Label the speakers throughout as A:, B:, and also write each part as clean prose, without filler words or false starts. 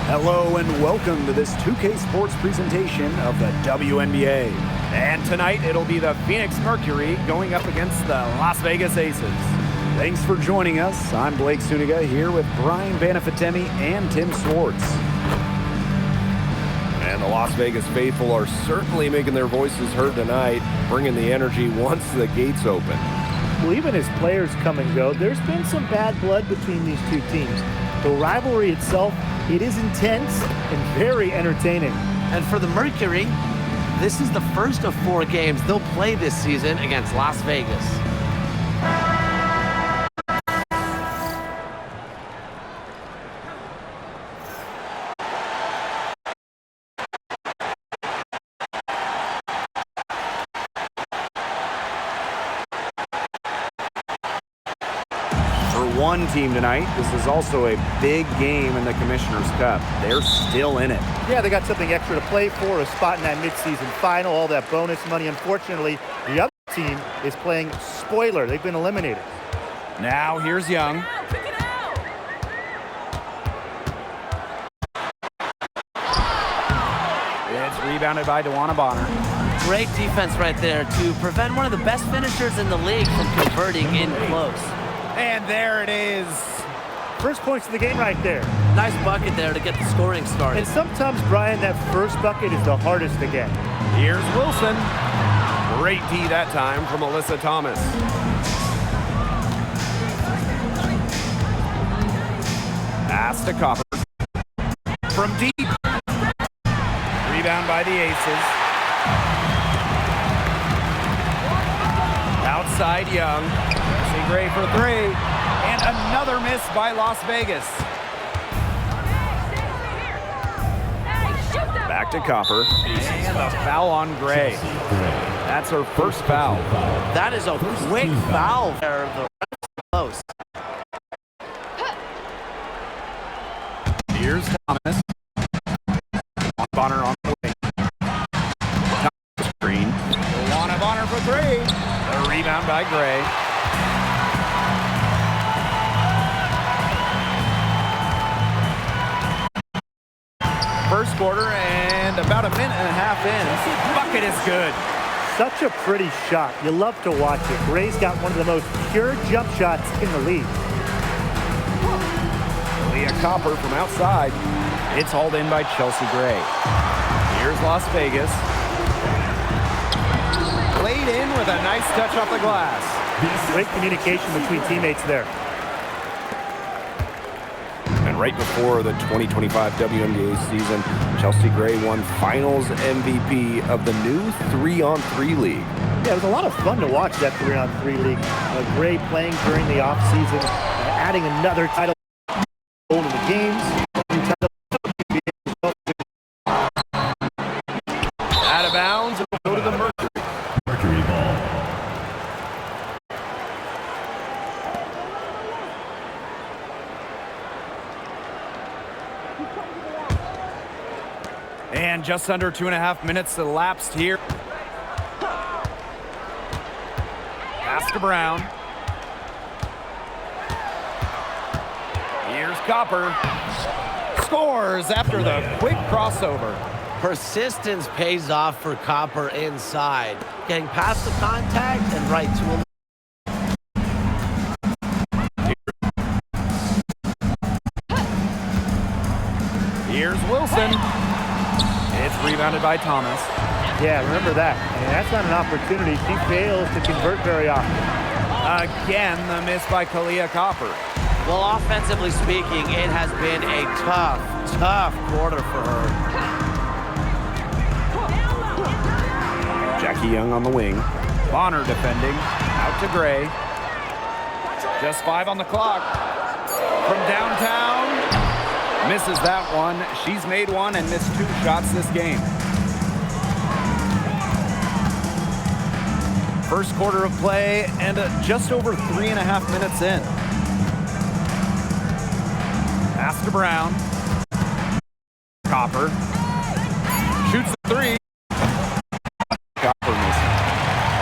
A: Hello and welcome to this 2K Sports presentation of the WNBA. And tonight it'll be the Phoenix Mercury going up against the Las Vegas Aces. Thanks for joining us. I'm Blake Suniga here with Brian Banafitemi and Tim Swartz.
B: And the Las Vegas faithful are certainly making their voices heard tonight, bringing the energy once the gates open.
C: Well, even as players come and go, there's been some bad blood between these two teams. The rivalry itself, it is intense and very entertaining.
D: And for the Mercury, this is the first of 4 games they'll play this season against Las Vegas.
A: One team tonight, this is also a big game in the Commissioner's Cup. They're still in it.
C: Yeah, they got something extra to play for, a spot in that midseason final, all that bonus money. Unfortunately, the other team is playing spoiler. They've been eliminated.
A: Now here's Young. It's rebounded by DeWanna Bonner.
D: Great defense right there to prevent one of the best finishers in the league from converting in close.
A: And there it is.
C: First points of the game right there.
D: Nice bucket there to get the scoring started.
C: And sometimes, Brian, that first bucket is the hardest to get.
B: Here's Wilson. Great D that time from Alyssa Thomas.
A: Pass to Copper. From deep. Rebound by the Aces. Outside Young. Gray for 3, and another miss by Las Vegas. Back to Copper, and a foul on Gray. That's her first foul.
D: That is a quick foul there. The close.
A: Here's Thomas. Bonner on the wing. Thomas screen. DeWanna Bonner for 3. A rebound by Gray. First quarter and about a minute and a half in. Bucket is good.
C: Such a pretty shot. You love to watch it. Gray's got one of the most pure jump shots in the league.
A: Leah Copper from outside. It's hauled in by Chelsea Gray. Here's Las Vegas. Played in with a nice touch off the glass.
C: Great communication between teammates there.
B: And right before the 2025 WNBA season, Chelsea Gray won Finals MVP of the new 3-on-3 league.
C: Yeah, it was a lot of fun to watch that 3-on-3 league. Gray playing during the offseason, adding another title goal to the games.
B: Out of bounds, and we'll go to the Mercury.
E: Mercury ball.
A: And just under 2.5 minutes elapsed here. Pass to Brown. Here's Copper. Scores after the quick crossover.
D: Persistence pays off for Copper inside. Getting past the contact and right to him.
A: Here's Wilson. It's rebounded by Thomas.
C: Yeah, remember that. And that's not an opportunity. She fails to convert very often.
A: Again, the miss by Kalia Copper.
D: Well, offensively speaking, it has been a tough quarter for her.
A: Jackie Young on the wing. Bonner defending. Out to Gray. Just 5 on the clock. From downtown. Misses that one. She's made one and missed 2 shots this game. First quarter of play and just over 3.5 minutes in. Pass to Brown. Copper. Shoots the 3. Copper misses.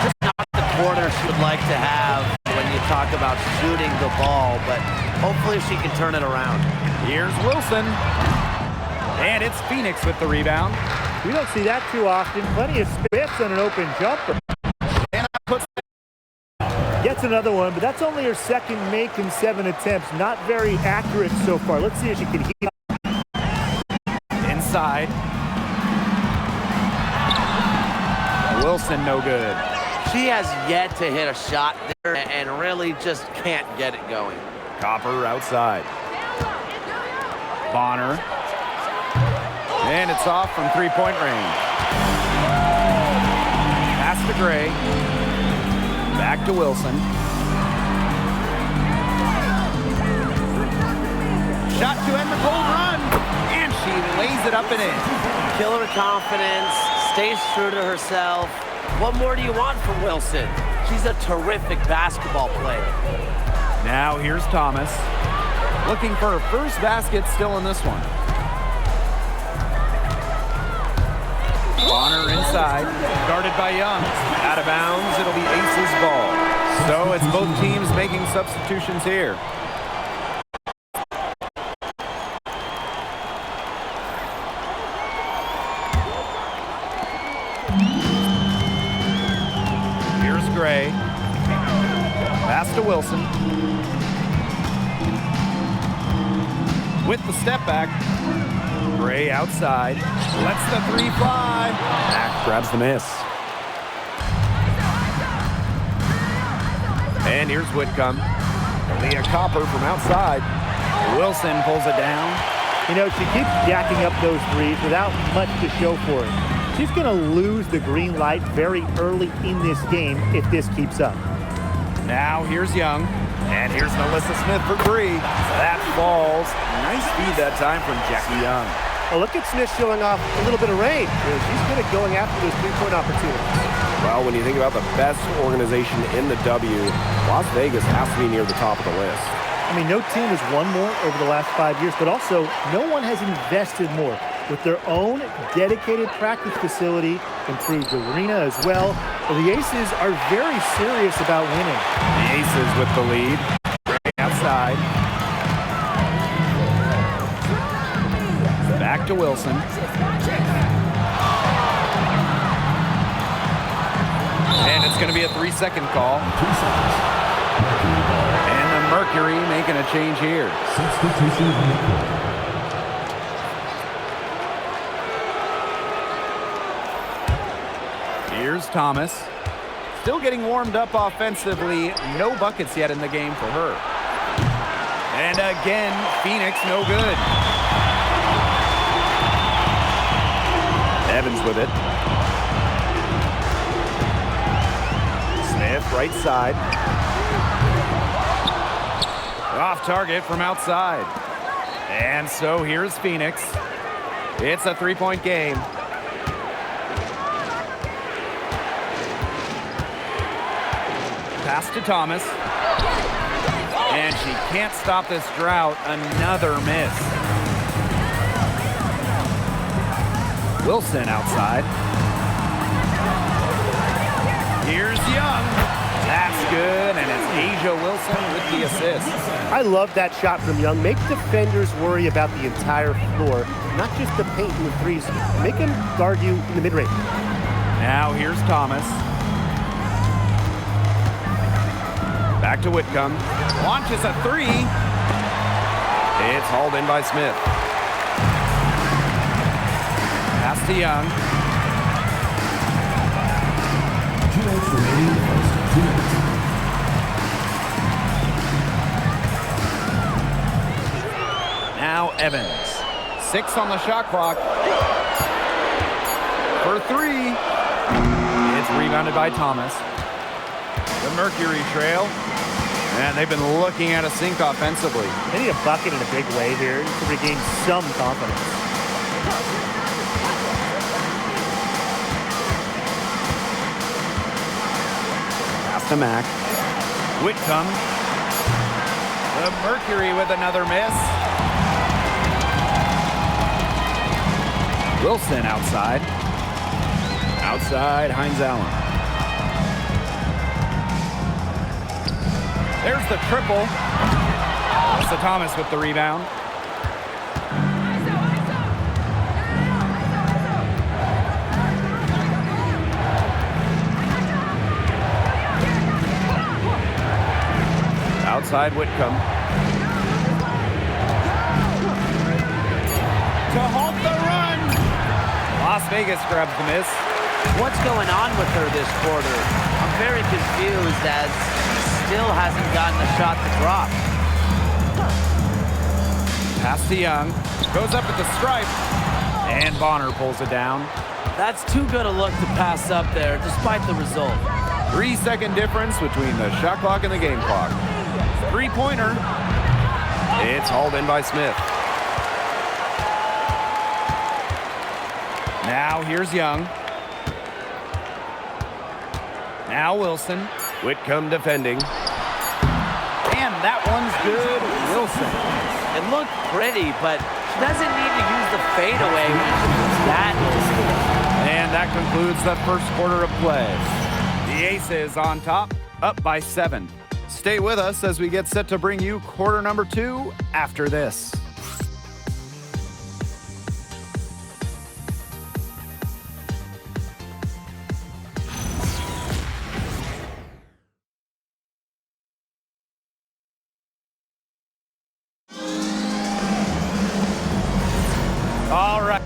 D: Just not the quarter she would like to have when you talk about shooting the the ball, but hopefully she can turn it around.
A: Here's Wilson. And it's Phoenix with the rebound.
C: We don't see that too often. Plenty of space on an open jumper.
A: And puts
C: Gets another one, but that's only her second make in 7 attempts. Not very accurate so far. Let's see if she can heat up.
A: inside. Wilson, no good.
D: She has yet to hit a shot there and really just can't get it going.
A: Copper outside. Bonner. And it's off from three-point range. Pass to Gray. Back to Wilson. Shot to end the cold run. And she lays it up and in.
D: Killer confidence, stays true to herself. What more do you want from Wilson? She's a terrific basketball player.
A: Now here's Thomas. Looking for her first basket still in this one. Bonner inside, guarded by Young. Out of bounds, it'll be Aces ball. So it's both teams making substitutions here. Here's Gray. Pass to Wilson. With the step back. Gray outside, lets the three fly. Mack grabs the miss. And here's Whitcomb. Leah Copper from outside. Wilson pulls it down.
C: You know, she keeps jacking up those threes without much to show for it. She's going to lose the green light very early in this game if this keeps up.
A: Now here's Young. And here's Melissa Smith for three. That falls. Nice feed that time from Jackie Young.
E: Oh, look at Smith showing off a little bit of range. She's good at going after those three-point opportunities.
B: Well, when you think about the best organization in the W, Las Vegas has to be near the top of the list.
C: I mean, no team has won more over the last 5 years, but also no one has invested more with their own dedicated practice facility, improved arena as well. Well, the Aces are very serious about winning.
A: The Aces with the lead. Outside. Back to Wilson. And it's going to be a 3-second call. And the Mercury making a change here. Here's Thomas. Still getting warmed up offensively. No buckets yet in the game for her. And again, Phoenix no good. Evans with it. Smith right side. Off target from outside. And so here's Phoenix. It's a three-point game. Pass to Thomas. And she can't stop this drought. Another miss. Wilson outside. Here's Young. That's good, and it's Asia Wilson with the assist.
E: I love that shot from Young. Make defenders worry about the entire floor, not just the paint and the threes. Make them guard you in the mid-range.
A: Now here's Thomas. Back to Whitcomb. Launches a three. It's hauled in by Smith. Pass to Young. Now Evans. 6 on the shot clock. For three. It's rebounded by Thomas. The Mercury trail. And they've been looking at a sink offensively.
C: They need a bucket in a big way here to regain some confidence.
A: Pass to Mack. Whitcomb. The Mercury with another miss. Wilson outside. Outside, Hines Allen. There's the triple. Melissa Thomas with the rebound. Outside Whitcomb. To halt the run. Las Vegas grabs the miss.
D: What's going on with her this quarter? I'm very confused as she still hasn't gotten a shot to drop.
A: Pass to Young. Goes up at the stripe. And Bonner pulls it down.
D: That's too good a look to pass up there, despite the result.
A: 3-second difference between the shot clock and the game clock. Three-pointer.
B: It's hauled in by Smith.
A: Now here's Young. Now Wilson.
B: Whitcomb defending.
A: And that one's good. Wilson.
D: It looked pretty, but she doesn't need to use the fadeaway when she's that open.
A: And that concludes the first quarter of play. The Aces on top, up by 7. Stay with us as we get set to bring you quarter number 2 after this. All right.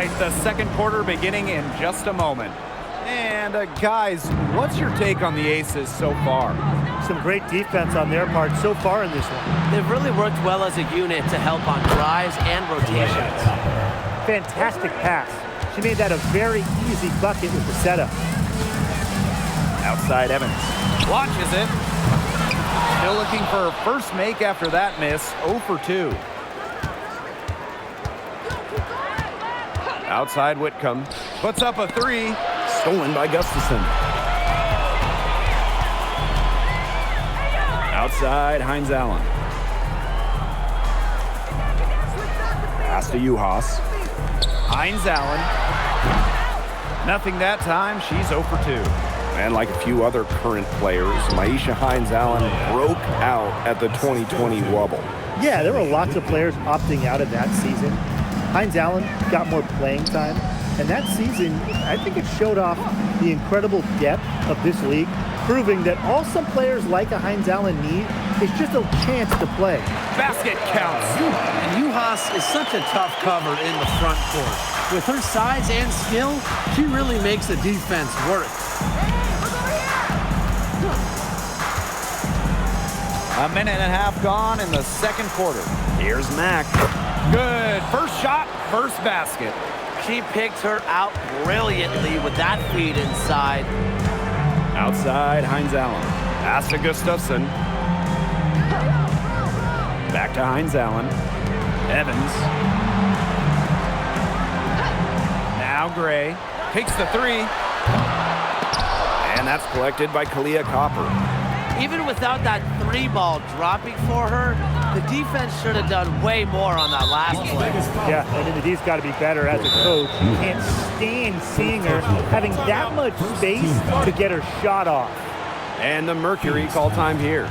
A: The second quarter beginning in just a moment. And guys, what's your take on the Aces so far?
C: Some great defense on their part so far in this one.
D: They've really worked well as a unit to help on drives and rotations.
C: Fantastic pass. She made that a very easy bucket with the setup.
A: Outside Evans. Launches it. Still looking for her first make after that miss. 0 for 2. Outside Whitcomb. Puts up a 3. Stolen by Gustafson. Outside Hines Allen. Pass to Uhas. Hines Allen. Nothing that time. She's 0 for 2.
B: And like a few other current players, Maisha Hines Allen broke out at the 2020 Wubble.
C: Yeah, there were lots of players opting out of that season. Hines Allen got more playing time. And that season, I think it showed off the incredible depth of this league, proving that all some players like a Hines Allen need is just a chance to play.
A: Basket counts.
F: And Uhas is such a tough cover in the front court. With her size and skill, she really makes the defense work.
A: A minute and a half gone in the second quarter. Here's Mack. Good. First shot, first basket.
D: She picked her out brilliantly with that feed inside.
A: Outside, Hines Allen. Pass to Gustafson. Back to Hines Allen. Evans. Now Gray. Takes the 3.
B: And that's collected by Kalia Copper.
D: Even without that 3 ball dropping for her, the defense should have done way more on that last play.
C: Yeah, and Indeed's got to be better as a coach. You can't stand seeing her having that much space to get her shot off.
A: And the Mercury call time here.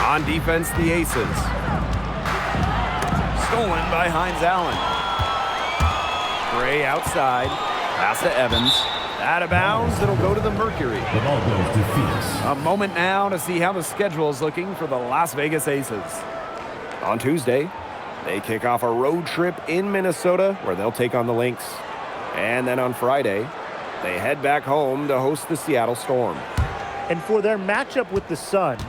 A: On defense, the Aces. Stolen by Hines Allen. Gray outside. Pass to Evans. Out of bounds. It'll go to the Mercury.
G: The ball goes to Phoenix.
A: A moment now to see how the schedule is looking for the Las Vegas Aces.
B: On Tuesday, they kick off a road trip in Minnesota where they'll take on the Lynx. And then on Friday, they head back home to host the Seattle Storm.
C: And for their matchup with the Sun,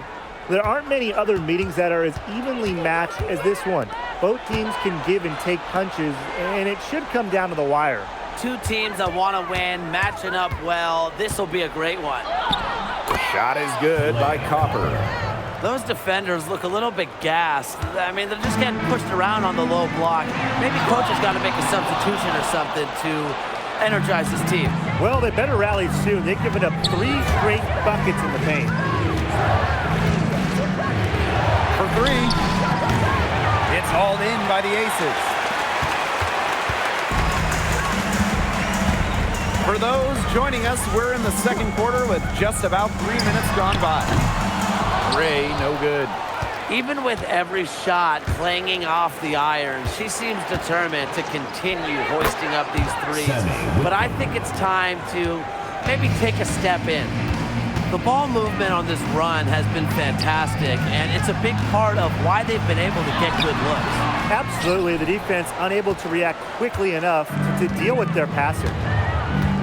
C: there aren't many other meetings that are as evenly matched as this one. Both teams can give and take punches, and it should come down to the wire.
D: Two teams that want to win, matching up well. This will be a great one.
B: Shot is good by Copper.
D: Those defenders look a little bit gassed. I mean, they're just getting pushed around on the low block. Maybe coach has got to make a substitution or something to energize his team.
C: Well, they better rally soon. They've given up 3 straight buckets in the paint.
A: For 3. It's hauled in by the Aces. For those joining us, we're in the second quarter with just about 3 minutes gone by. Gray, no good.
D: Even with every shot clanging off the iron, she seems determined to continue hoisting up these threes. But I think it's time to maybe take a step in. The ball movement on this run has been fantastic, and it's a big part of why they've been able to get good looks.
C: Absolutely, the defense unable to react quickly enough to deal with their passer.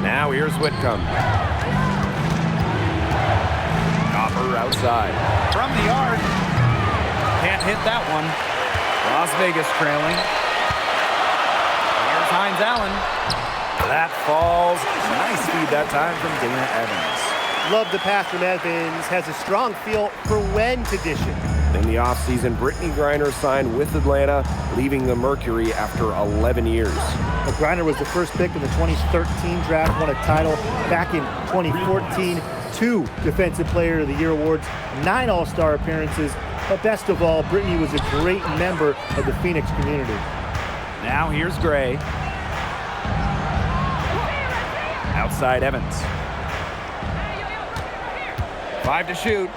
B: Now here's Whitcomb.
A: Copper outside. From the arc. Can't hit that one. Las Vegas trailing. Here's Hines Allen. That falls. Nice feed that time from Dana Evans.
E: Love the pass from Evans. Has a strong feel for when to dish it.
B: In the offseason, Brittany Griner signed with Atlanta, leaving the Mercury after 11 years.
C: Griner was the first pick in the 2013 draft, won a title back in 2014. 2 Defensive Player of the Year awards, 9 All-Star appearances. But best of all, Brittany was a great member of the Phoenix community.
A: Now here's Gray. Outside Evans. 5 to shoot.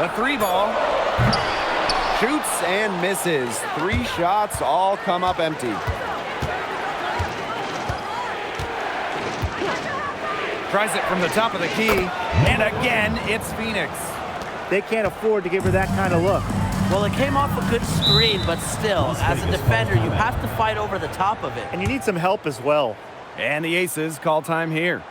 A: The 3 ball. Shoots and misses. 3 shots all come up empty. Tries it from the top of the key. And again, it's Phoenix.
C: They can't afford to give her that kind of look.
D: Well, it came off a good screen, but still, as a defender, you have to fight over the top of it.
C: And you need some help as well.
A: And the Aces call time here.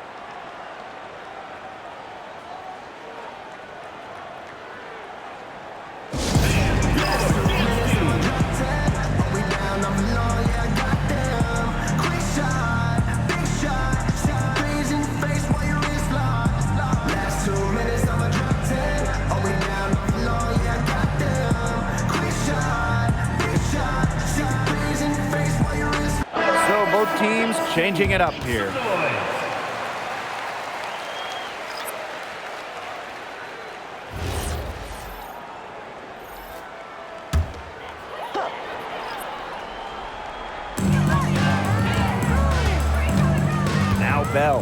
A: Both teams changing it up here. Now Bell.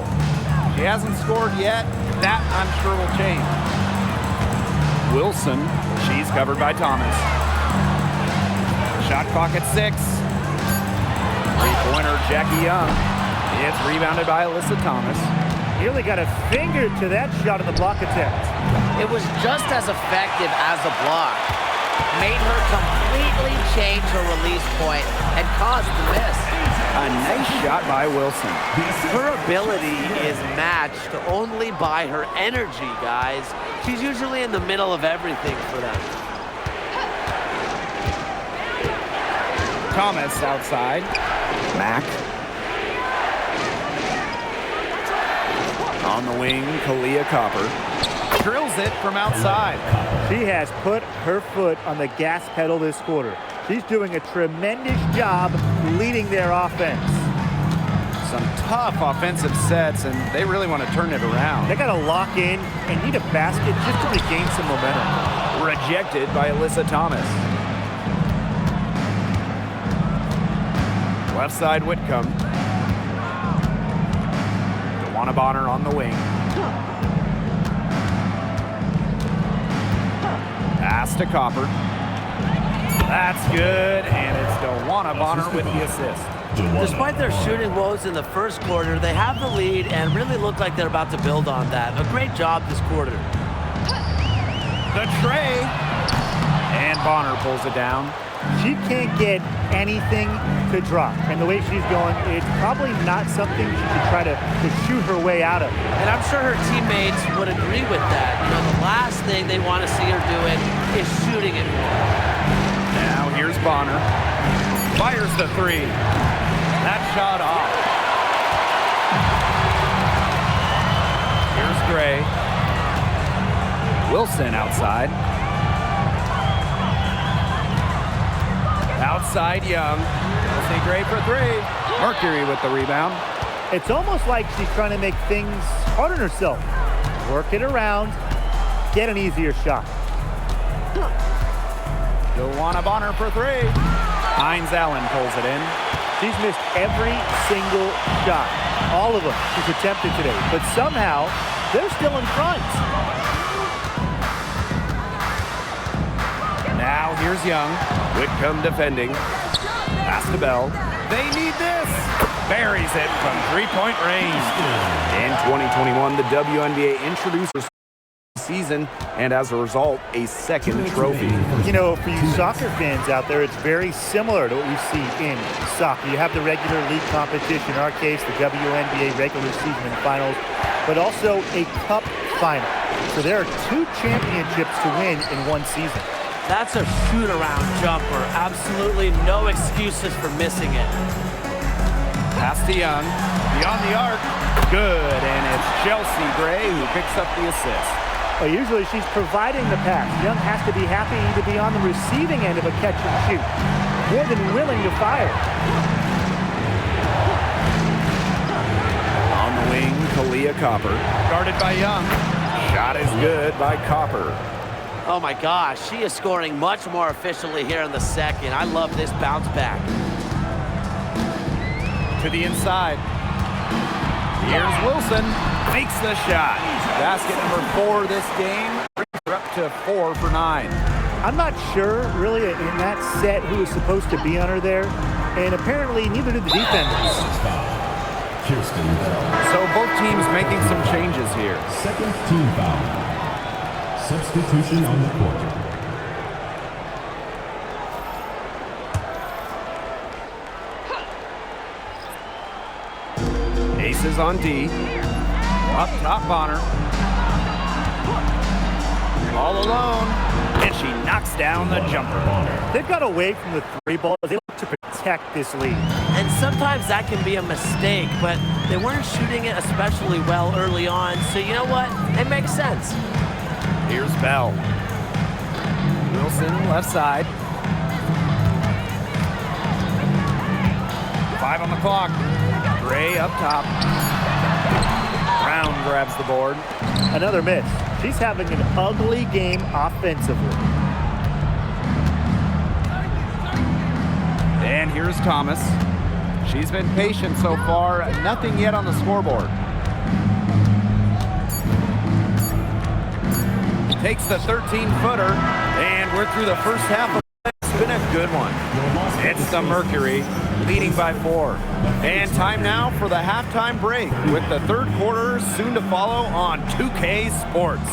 A: She hasn't scored yet. That, I'm sure, will change. Wilson. She's covered by Thomas. Shot clock at 6. Three-pointer, Jackie Young. It's rebounded by Alyssa Thomas.
C: Nearly got a finger to that shot in the block attempt.
D: It was just as effective as a block. Made her completely change her release point and caused the miss.
A: A nice shot by Wilson.
D: Her ability is matched only by her energy, guys. She's usually in the middle of everything for them.
A: Thomas outside. Mack. On the wing, Kalia Copper. Drills it from outside.
C: She has put her foot on the gas pedal this quarter. She's doing a tremendous job leading their offense.
A: Some tough offensive sets, and they really want to turn it around.
C: They got to lock in and need a basket just to regain some momentum.
A: Rejected by Alyssa Thomas. Left side Whitcomb. DeWanna Bonner on the wing. Pass to Copper. That's good, and it's DeWanna Bonner with the assist.
D: Despite their shooting woes in the first quarter, they have the lead and really look like they're about to build on that. A great job this quarter.
A: The tray. And Bonner pulls it down.
C: She can't get anything to drop. And the way she's going, it's probably not something she should try to shoot her way out of.
D: And I'm sure her teammates would agree with that. You know, the last thing they want to see her doing is shooting it more.
A: Now here's Bonner. Fires the 3. That shot off. Here's Gray. Wilson outside. Outside Young. We'll see Gray for 3. Mercury with the rebound.
C: It's almost like she's trying to make things hard on herself. Work it around, get an easier shot.
A: DeWanna Bonner for 3. Hines Allen pulls it in.
C: She's missed every single shot. All of them she's attempted today. But somehow, they're still in front.
A: Now here's Young. Whitcomb defending. Pass to Bell. They need this. Buries it from three-point range. In 2021, the WNBA introduced the season, and as a result, a second trophy.
C: You know, for you soccer fans out there, it's very similar to what we see in soccer. You have the regular league competition, in our case, the WNBA regular season and finals, but also a cup final. So there are 2 championships to win in one season.
D: That's a shoot-around jumper. Absolutely no excuses for missing it.
A: Pass to Young. Beyond the arc. Good, and it's Chelsea Gray who picks up the assist.
C: Well, usually she's providing the pass. Young has to be happy to be on the receiving end of a catch and shoot. More than willing to fire.
B: Kalia Copper.
A: Guarded by Young.
B: Shot is good by Copper.
D: Oh my gosh, she is scoring much more efficiently here in the second. I love this bounce back.
A: To the inside. Here's Wilson. Makes the shot. Basket number 4 this game. Brings her up to 4 for 9.
C: I'm not sure, really, in that set who was supposed to be on her there, and apparently neither did the defenders.
A: So both teams making some changes here.
G: Second team foul. Substitution on the court.
B: Aces on D.
A: Up top on her. All alone. And she knocks down the jumper.
C: They've got away from the three ball. They look to protect this lead.
D: And sometimes that can be a mistake, but they weren't shooting it especially well early on. So you know what? It makes sense.
A: Here's Bell. Wilson left side. 5 on the clock. Gray up top. Brown grabs the board.
C: Another miss. She's having an ugly game offensively.
A: And here's Thomas. She's been patient so far. Nothing yet on the scoreboard. Takes the 13-footer, and we're through the first half of it. It's been a good one. It's the Mercury, leading by 4. And time now for the halftime break, with the third quarter soon to follow on 2K Sports.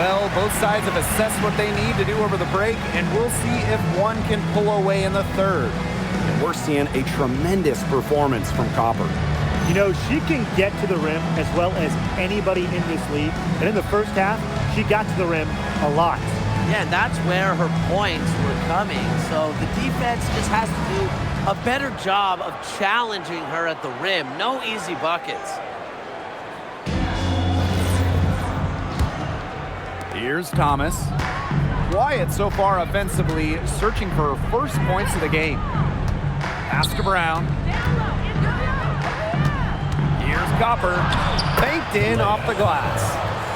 A: Well, both sides have assessed what they need to do over the break, and we'll see if one can pull away in the third.
B: And we're seeing a tremendous performance from Copper.
C: You know, she can get to the rim as well as anybody in this league. And in the first half, she got to the rim a lot.
D: Yeah, and that's where her points were coming. So the defense just has to do a better job of challenging her at the rim. No easy buckets.
A: Here's Thomas. Quiet so far offensively, searching for her first points of the game. Pass to Brown. Here's Copper. Banked in off the glass.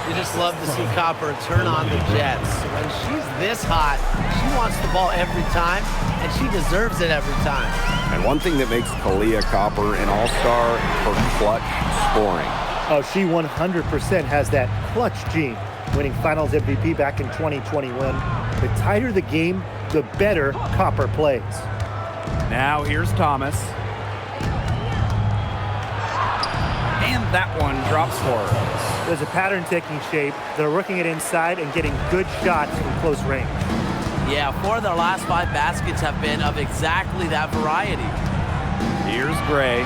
D: You just love to see Copper turn on the Jets. When she's this hot, she wants the ball every time, and she deserves it every time.
B: And one thing that makes Kalia Copper an all-star, her clutch scoring.
C: Oh, she 100% has that clutch gene, winning Finals MVP back in 2021. The tighter the game, the better Copper plays.
A: Now here's Thomas. And that one drops for her.
C: There's a pattern taking shape. They're working it inside and getting good shots from close range.
D: Yeah, 4 of their last 5 baskets have been of exactly that variety.
A: Here's Gray.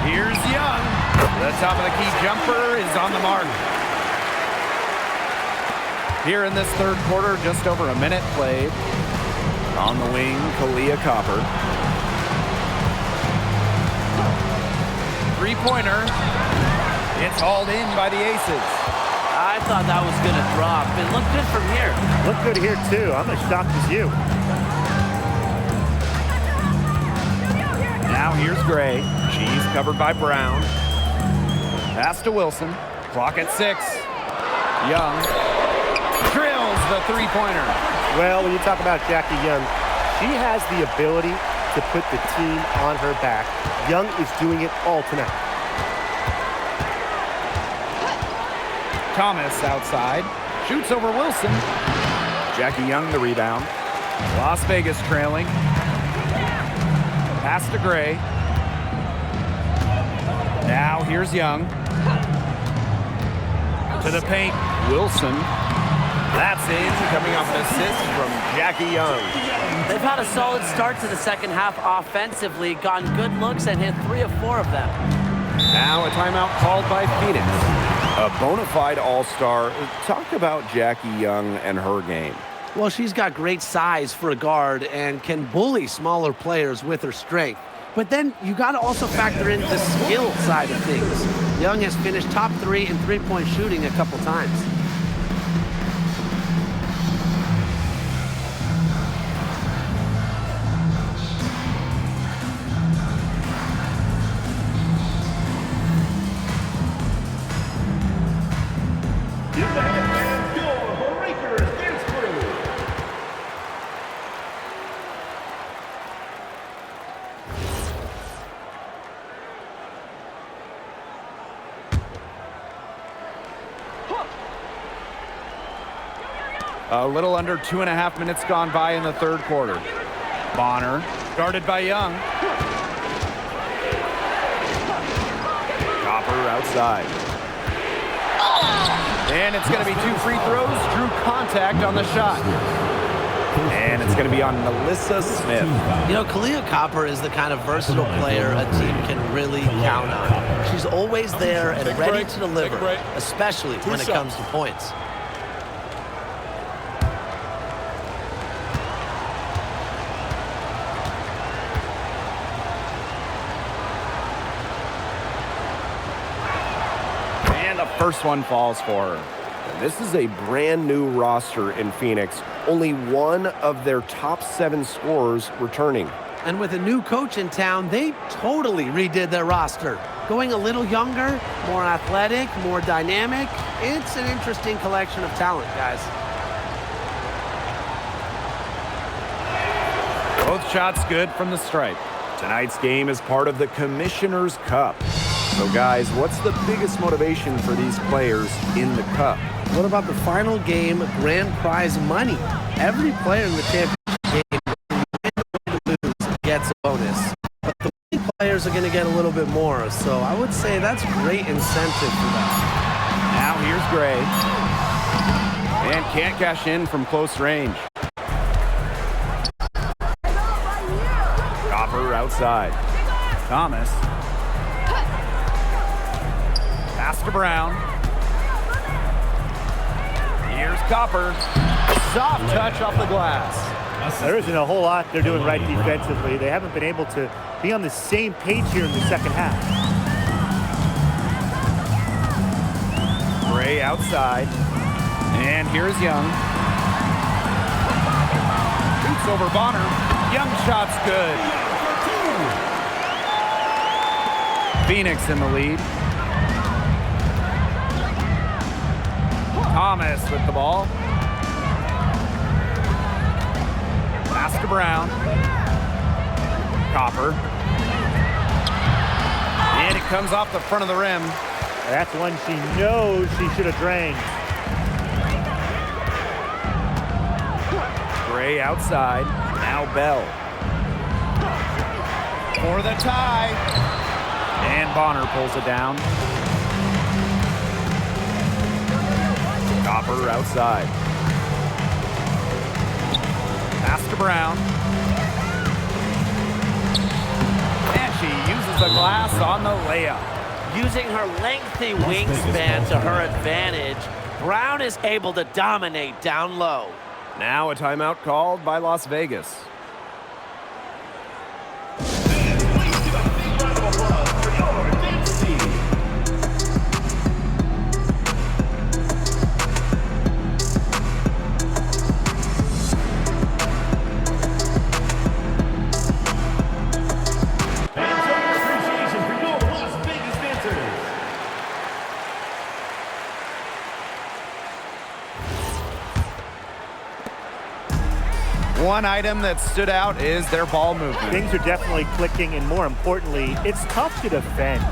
A: Here's Young. The top of the key jumper is on the mark. Here in this third quarter, just over a minute played. On the wing, Kalia Copper. Three-pointer. It's hauled in by the Aces.
D: I thought that was going to drop. It looked good from here.
C: Looked good here, too. I'm as shocked as you.
A: Now here's Gray. She's covered by Brown. Pass to Wilson. Clock at 6. Young drills the three-pointer.
E: Well, when you talk about Jackie Young, she has the ability to put the team on her back. Young is doing it all tonight.
A: Thomas outside. Shoots over Wilson. Jackie Young the rebound. Las Vegas trailing. Pass to Gray. Now here's Young. To the paint. Wilson. That's in. Coming off an assist from Jackie Young.
D: They've had a solid start to the second half offensively, gotten good looks, and hit 3 of 4 of them.
B: Now a timeout called by Phoenix. A bona fide all-star. Talk about Jackie Young and her game.
F: Well, she's got great size for a guard and can bully smaller players with her strength. But then you got to also factor in the skill side of things. Young has finished top 3 in three-point shooting a couple times.
A: A little under 2.5 minutes gone by in the third quarter. Bonner, guarded by Young. Copper outside. And it's going to be 2 free throws. Drew contact on the shot. And it's going to be on Melissa Smith.
D: You know, Kalia Copper is the kind of versatile player a team can really count on. She's always there and ready to deliver, especially when it comes to points.
A: First one falls for her.
B: This is a brand new roster in Phoenix. Only one of their top 7 scorers returning.
F: And with a new coach in town, they totally redid their roster. Going a little younger, more athletic, more dynamic. It's an interesting collection of talent, guys.
A: Both shots good from the stripe. Tonight's game is part of the Commissioner's Cup.
B: So guys, what's the biggest motivation for these players in the Cup?
F: What about the final game grand prize money? Every player in the championship game, win or lose, gets a bonus. But the winning players are going to get a little bit more. So I would say that's great incentive for them.
A: Now here's Gray. And can't cash in from close range. Copper outside. Thomas. Pass to Brown. Here's Copper. Soft touch off the glass.
C: There isn't a whole lot they're doing right defensively. They haven't been able to be on the same page here in the second half.
A: Gray outside. And here's Young. Shoots over Bonner. Young shot's good. Phoenix in the lead. Thomas with the ball. Pass to Brown. Copper. And it comes off the front of the rim.
C: That's one she knows she should have drained.
A: Gray outside. Now Bell. For the tie. And Bonner pulls it down. Copper outside. Pass to Brown. And she uses the glass on the layup.
D: Using her lengthy wingspan to her advantage, Brown is able to dominate down low.
B: Now a timeout called by Las Vegas.
A: One item that stood out is their ball movement.
C: Things are definitely clicking, and more importantly, it's tough to defend.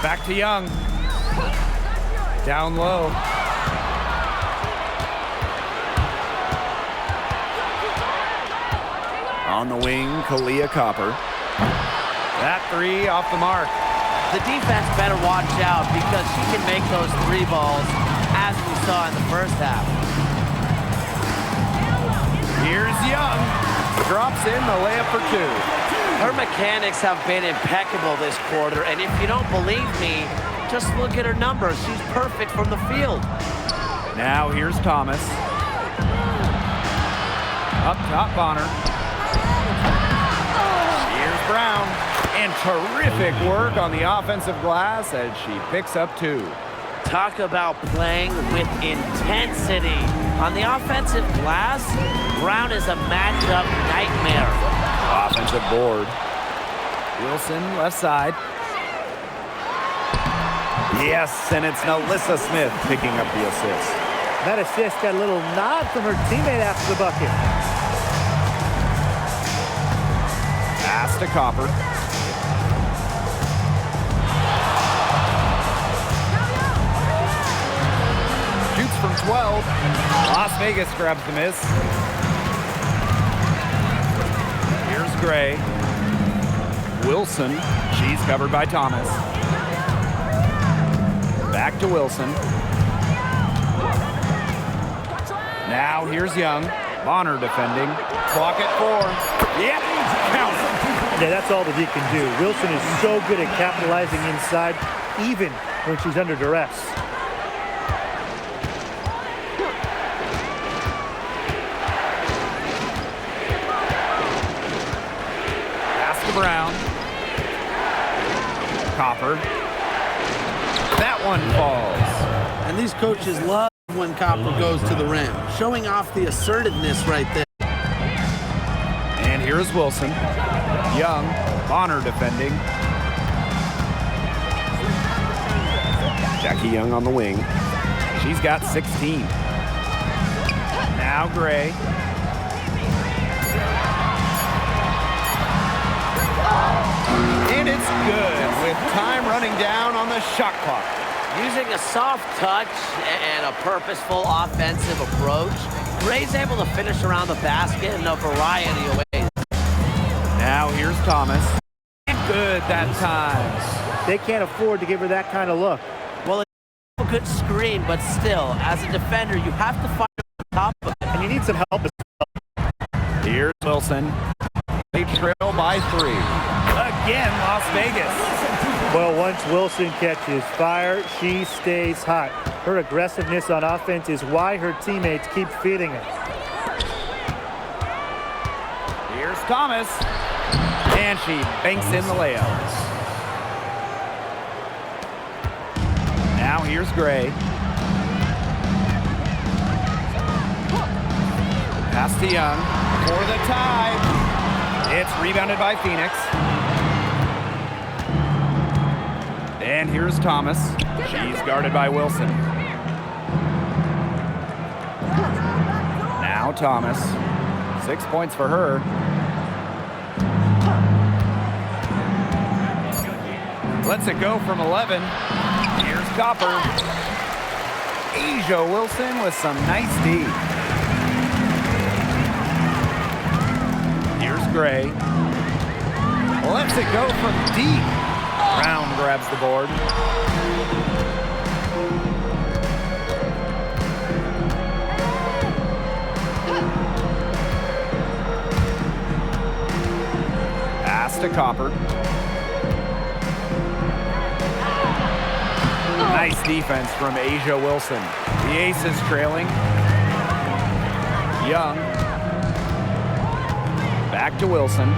A: Back to Young. Down low. On the wing, Kalia Copper. That three off the mark.
D: The defense better watch out because she can make those three balls as we saw in the first half.
A: Here's Young. Drops in the layup for two.
D: Her mechanics have been impeccable this quarter, and if you don't believe me, just look at her numbers. She's perfect from the field.
A: Now here's Thomas. Up top, Bonner. Here's Brown. And terrific work on the offensive glass as she picks up two.
D: Talk about playing with intensity. On the offensive glass, Brown is a matchup nightmare.
A: Offensive board. Wilson, left side. Yes, and it's Nalissa Smith picking up the assist.
C: That assist got a little nod from her teammate after the bucket.
A: Pass to Copper. Shoots from 12. Las Vegas grabs the miss. Here's Gray. Wilson. She's covered by Thomas. Back to Wilson. Now here's Young. Bonner defending. Clock at 4. Yep, count.
C: Yeah, that's all that he can do. Wilson is so good at capitalizing inside, even when she's under duress.
A: Brown. Copper. That one falls.
F: And these coaches love when Copper goes to the rim, showing off the assertiveness right there.
A: And here's Wilson. Young. Bonner defending.
B: Jackie Young on the wing.
A: She's got 16. Now Gray. And it's good with time running down on the shot clock.
D: Using a soft touch and a purposeful offensive approach, Gray's able to finish around the basket in a variety of ways.
A: Now here's Thomas. Good that time.
C: They can't afford to give her that kind of look.
D: Well, it's a good screen, but still, as a defender, you have to find on top of it.
C: And you need some help.
A: Here's Wilson. They trail by 3. Again, Las Vegas.
C: Well, once Wilson catches fire, she stays hot. Her aggressiveness on offense is why her teammates keep feeding her.
A: Here's Thomas. And she banks in the layup. Now here's Gray. Pass to Young for the tie. It's rebounded by Phoenix. And here's Thomas. She's guarded by Wilson. Now Thomas. 6 points for her. Lets it go from 11. Here's Copper. Asia Wilson with some nice D. Here's Gray. Lets it go from deep. Brown grabs the board. Pass to Copper. Nice defense from Asia Wilson. The Aces trailing. Young. Back to Wilson.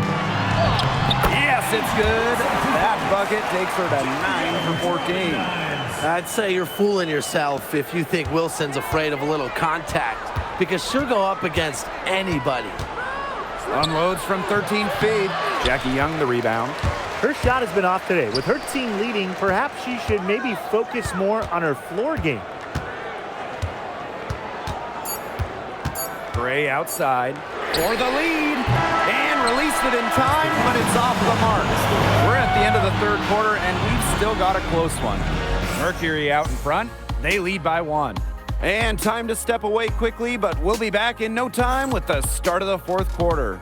A: Yes, it's good. That bucket takes her to 9 for 14.
F: I'd say you're fooling yourself if you think Wilson's afraid of a little contact, because she'll go up against anybody.
A: Unloads from 13 feet. Jackie Young the rebound.
C: Her shot has been off today. With her team leading, perhaps she should maybe focus more on her floor game.
A: Gray outside for the lead and released it in time, but it's off the mark. We're at the end of the third quarter and we've still got a close one. Mercury out in front. They lead by 1. And time to step away quickly, but we'll be back in no time with the start of the fourth quarter.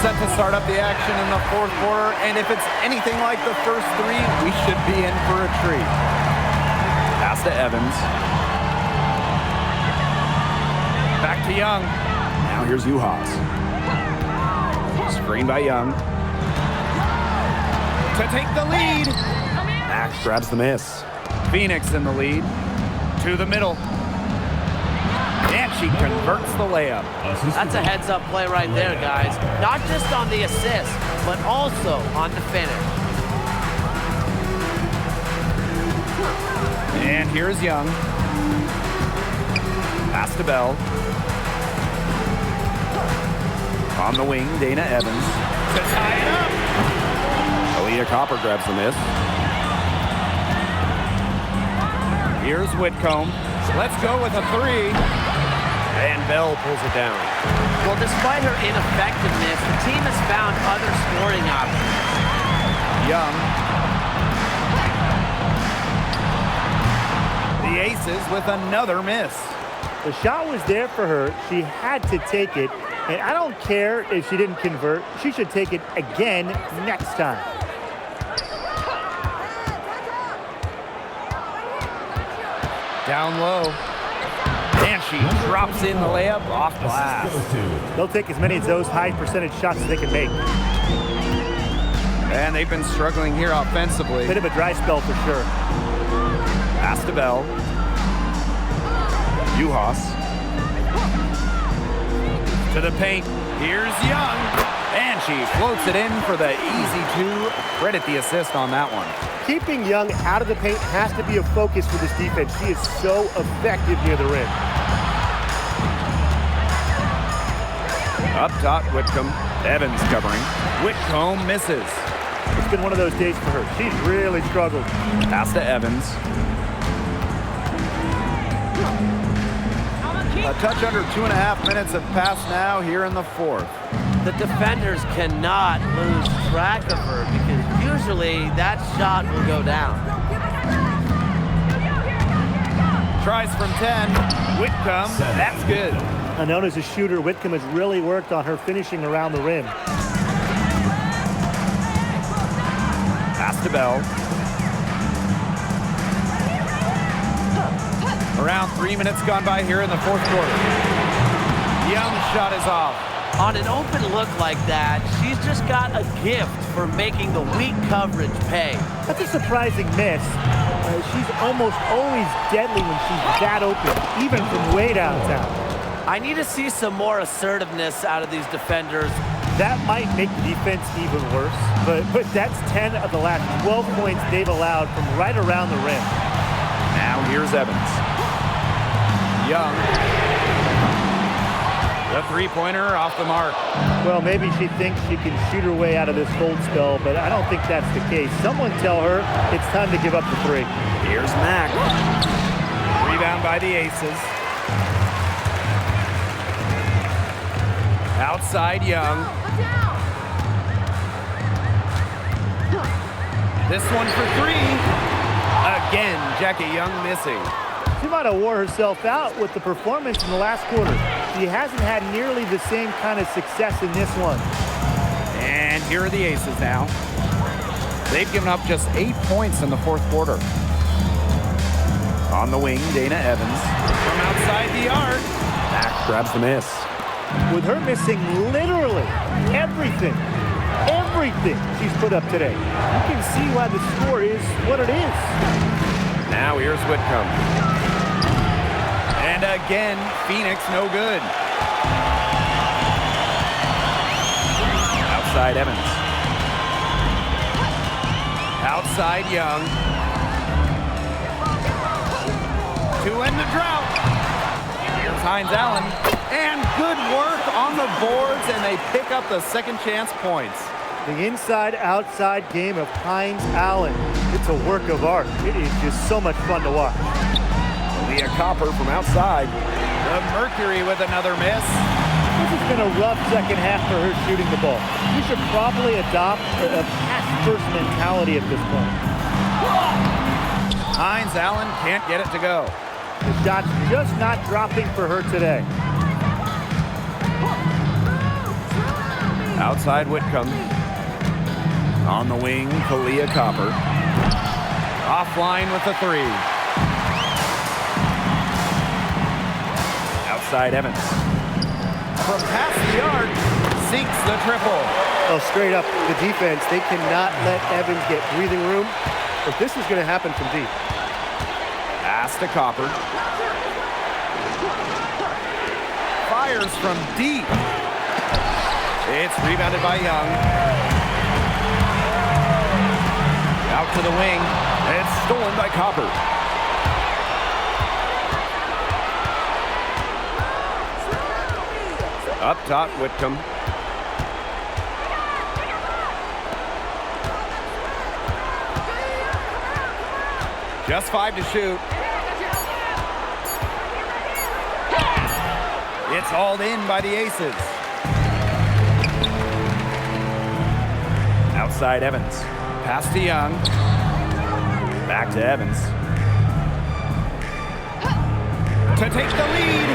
A: set to start up the action in the fourth quarter, and if it's anything like the first three, we should be in for a treat. Pass to Evans. Back to Young. Now here's Uhas. Screen by Young. To take the lead. Max grabs the miss. Phoenix in the lead. To the middle. And she converts the layup.
D: That's a heads-up play right there, guys. Not just on the assist, but also on the finish.
A: And here's Young. Pass to Bell. On the wing, Dana Evans. To tie it up. Aaliyah Copper grabs the miss. Here's Whitcomb. Let's go with a three. And Bell pulls it down.
D: Well, despite her ineffectiveness, the team has found other scoring options.
A: Young. The Aces with another miss.
C: The shot was there for her. She had to take it. And I don't care if she didn't convert. She should take it again next time.
A: Down low. And she drops in the layup off glass.
C: They'll take as many of those high percentage shots as they can make.
A: And they've been struggling here offensively.
C: Bit of a dry spell for sure.
A: Pass to Bell. Uhas. To the paint. Here's Young. And she floats it in for the easy two. Credit the assist on that one.
E: Keeping Young out of the paint has to be a focus for this defense. She is so effective near the rim.
A: Up top, Whitcomb. Evans covering. Whitcomb misses.
C: It's been one of those days for her. She's really struggled.
A: Pass to Evans. A touch under 2.5 minutes have passed now here in the fourth.
D: The defenders cannot lose track of her because usually that shot will go down.
A: Tries from 10. Whitcomb, that's good.
C: Known as a shooter, Whitcomb has really worked on her finishing around the rim.
A: Pass to Bell. Around 3 minutes gone by here in the fourth quarter. Young shot is off.
D: On an open look like that, she's just got a gift for making the weak coverage pay.
C: That's a surprising miss. She's almost always deadly when she's that open, even from way downtown.
D: I need to see some more assertiveness out of these defenders.
C: That might make defense even worse, but that's 10 of the last 12 points they've allowed from right around the rim.
A: Now here's Evans. Young. The three-pointer off the mark.
C: Well, maybe she thinks she can shoot her way out of this cold spell, but I don't think that's the case. Someone tell her it's time to give up the three.
A: Here's Mack. Rebound by the Aces. Outside Young. This one for three. Again, Jackie Young missing.
C: She might have wore herself out with the performance in the last quarter. She hasn't had nearly the same kind of success in this one.
A: And here are the Aces now. They've given up just 8 points in the fourth quarter. On the wing, Dana Evans. From outside the arc. Mack grabs the miss.
C: With her missing literally everything she's put up today, you can see why the score is what it is.
A: Now here's Whitcomb. And again, Phoenix no good. Outside Evans. Outside Young. To end the drought. Here's Hines Allen. And good work on the boards, and they pick up the second chance points.
C: The inside-outside game of Hines Allen. It's a work of art. It is just so much fun to watch.
A: Leah Copper from outside. The Mercury with another miss.
C: This has been a rough second half for her shooting the ball. You should probably adopt a pass-first mentality at this point.
A: Hines Allen can't get it to go.
C: The shot's just not dropping for her today.
B: Outside Whitcomb. On the wing, Kalia Copper. Offline with the three. Outside Evans. From past the arc, sinks the triple.
E: Oh, straight up, the defense, they cannot let Evans get breathing room. But this is going to happen from deep.
B: Pass to Copper. Fires from deep. It's rebounded by Young. Out to the wing. It's stolen by Copper. Up top, Whitcomb. Just 5 to shoot. It's hauled in by the Aces. Outside Evans. Pass to Young. Back to Evans. To take the lead.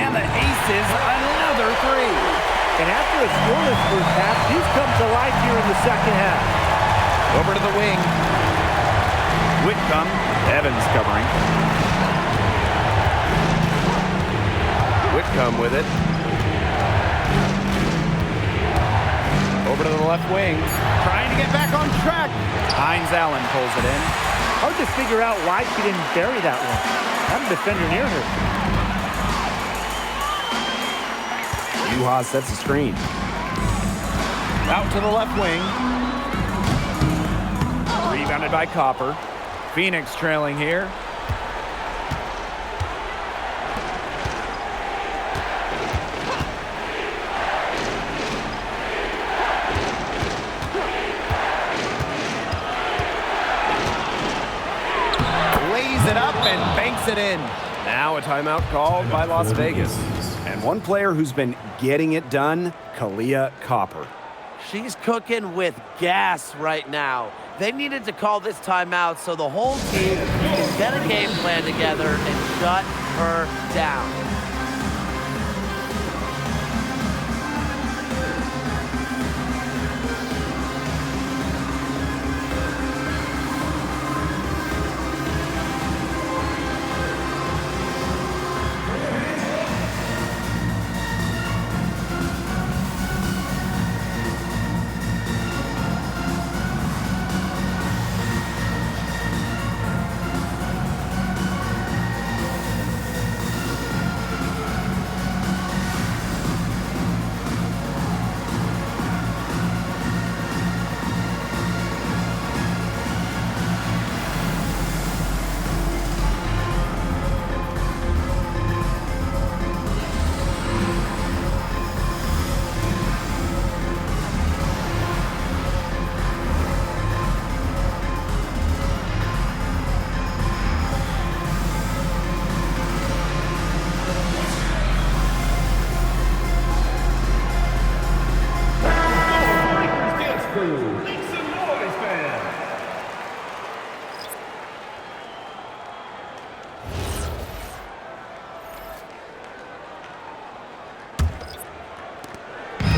B: And the Aces another three.
C: And after a scoreless first half, these come to life here in the second half.
B: Over to the wing. Whitcomb. Evans covering. Whitcomb with it. Over to the left wing. Trying to get back on track.
A: Hines Allen pulls it in.
C: Hard to figure out why she didn't bury that one. Not a defender near her.
B: Yuha sets the screen. Out to the left wing. Rebounded by Copper. Phoenix trailing here. Lays it up and banks it in. Now a timeout called by Las Vegas. And one player who's been getting it done, Kalia Copper.
D: She's cooking with gas right now. They needed to call this timeout so the whole team can get a game plan together and shut her down.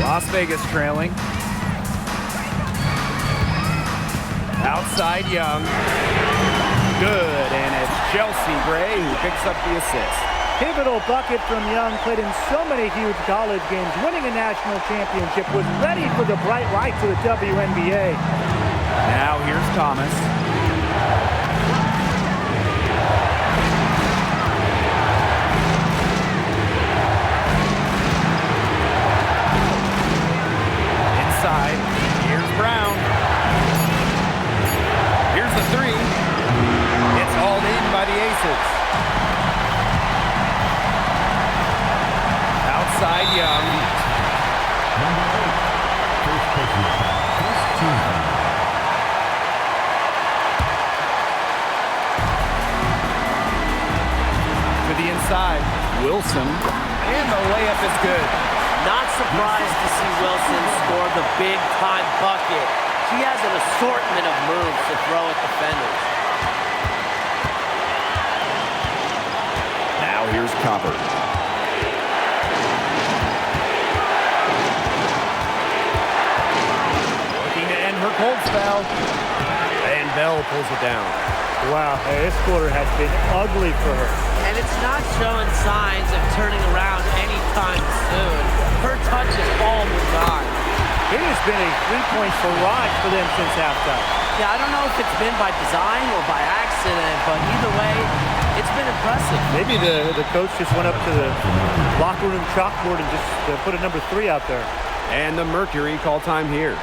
A: Las Vegas trailing.
B: Outside Young. Good, and it's Chelsea Gray who picks up the assist.
C: Pivotal bucket from Young, played in so many huge college games, winning a national championship, was ready for the bright lights of the WNBA.
A: Now here's Thomas. Inside, here's Brown. Here's the three. It's hauled in by the Aces. Outside Young. To the inside, Wilson, and the layup is good.
D: Not surprised to see Wilson score the big-time bucket. She has an assortment of moves to throw at defenders.
B: Now here's Copper. her cold spell. And Bell pulls it down.
C: Wow, hey, this quarter has been ugly for her.
D: And it's not showing signs of turning around anytime soon. Her touch is all moved on.
C: It has been a three-point barrage for them since halftime.
D: Yeah, I don't know if it's been by design or by accident, but either way, it's been impressive.
C: Maybe the coach just went up to the locker room chalkboard and just put a number 3 out there.
B: And the Mercury call time here.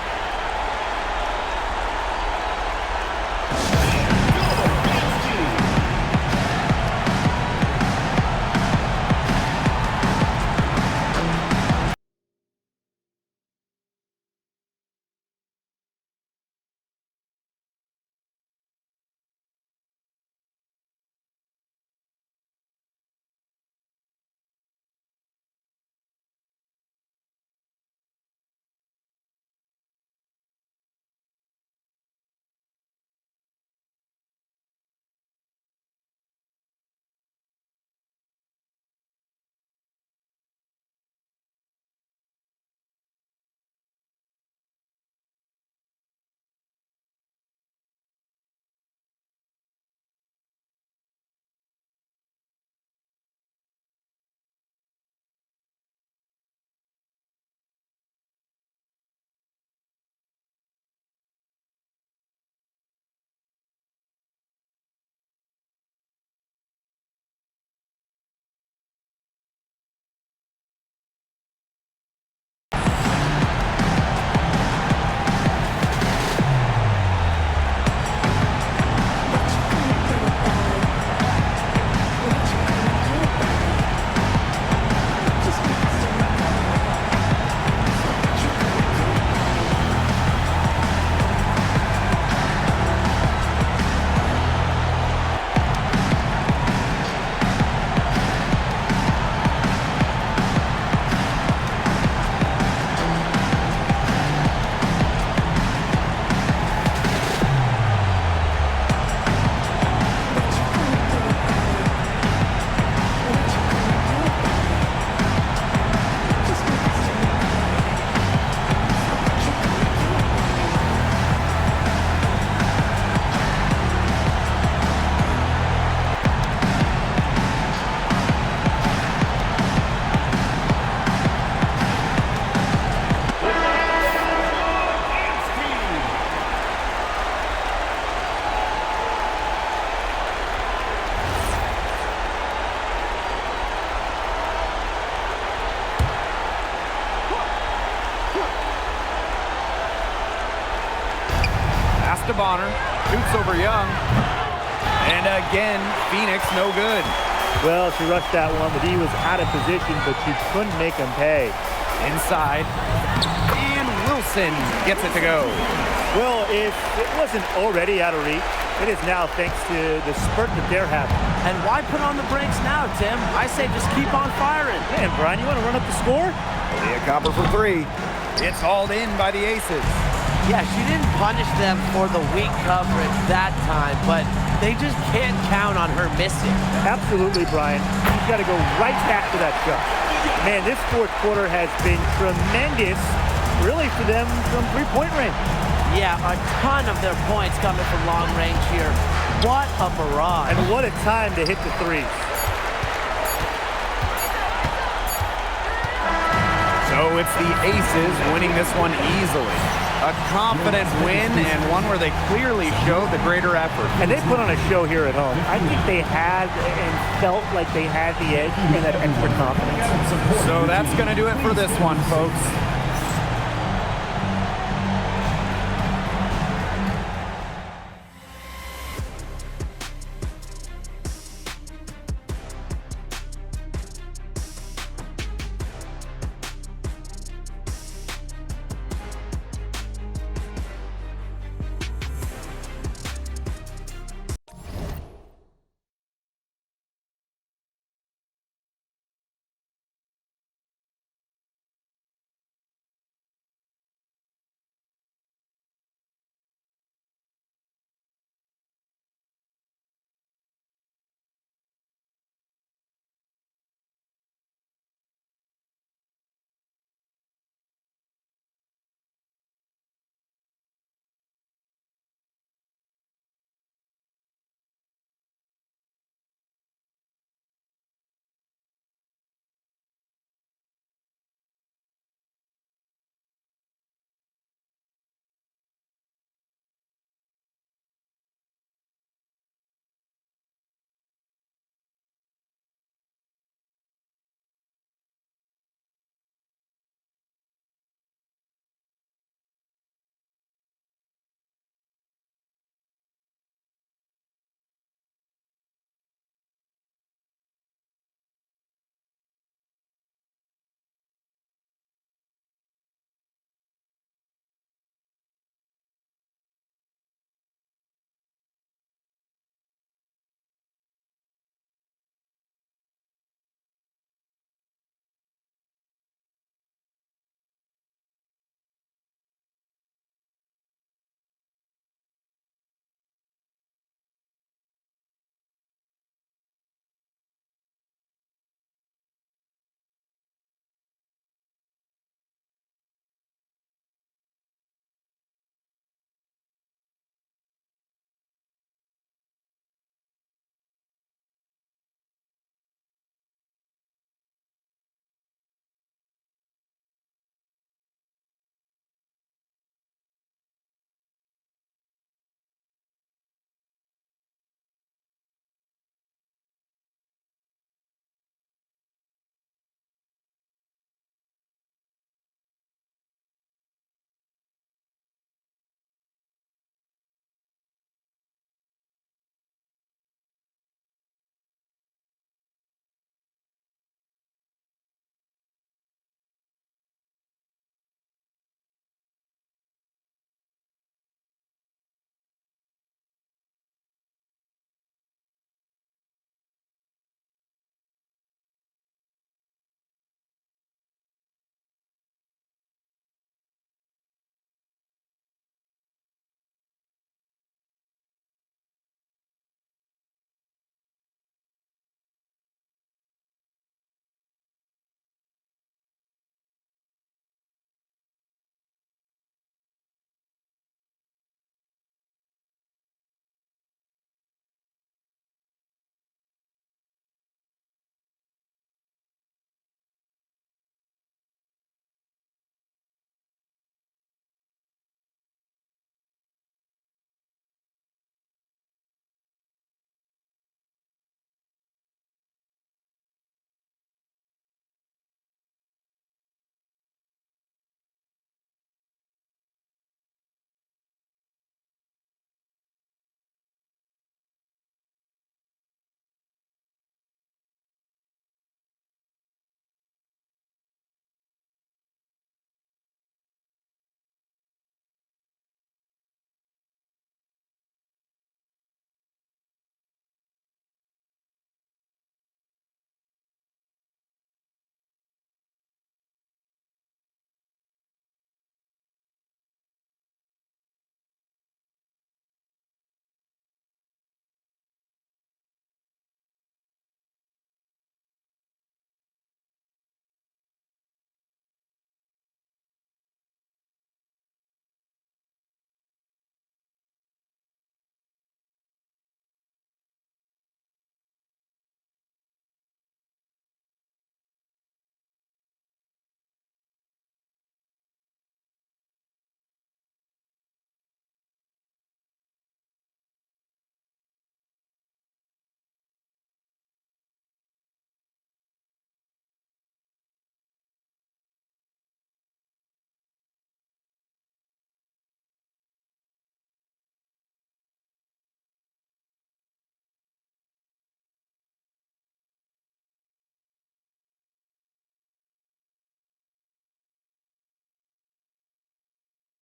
A: Bonner shoots over Young. And again, Phoenix no good.
C: Well, she rushed that one, but he was out of position, but she couldn't make him pay.
A: Inside. And Wilson gets it to go.
C: Well, if it wasn't already out of reach, it is now thanks to the spurt that they're having.
D: And why put on the brakes now, Tim? I say just keep on firing.
C: Man, Brian, you want to run up the score?
B: Leah Copper for 3.
A: It's hauled in by the Aces.
D: Yeah, she didn't punish them for the weak coverage that time, but they just can't count on her missing.
C: Absolutely, Brian. She's got to go right back to that shot. Man, this fourth quarter has been tremendous, really, for them from three-point range.
D: Yeah, a ton of their points coming from long range here. What a barrage.
C: And what a time to hit the threes.
A: So it's the Aces winning this one easily. A confident win and one where they clearly showed the greater effort.
C: And they put on a show here at home. I think they had and felt like they had the edge and that extra confidence.
A: So that's going to do it for this one, folks.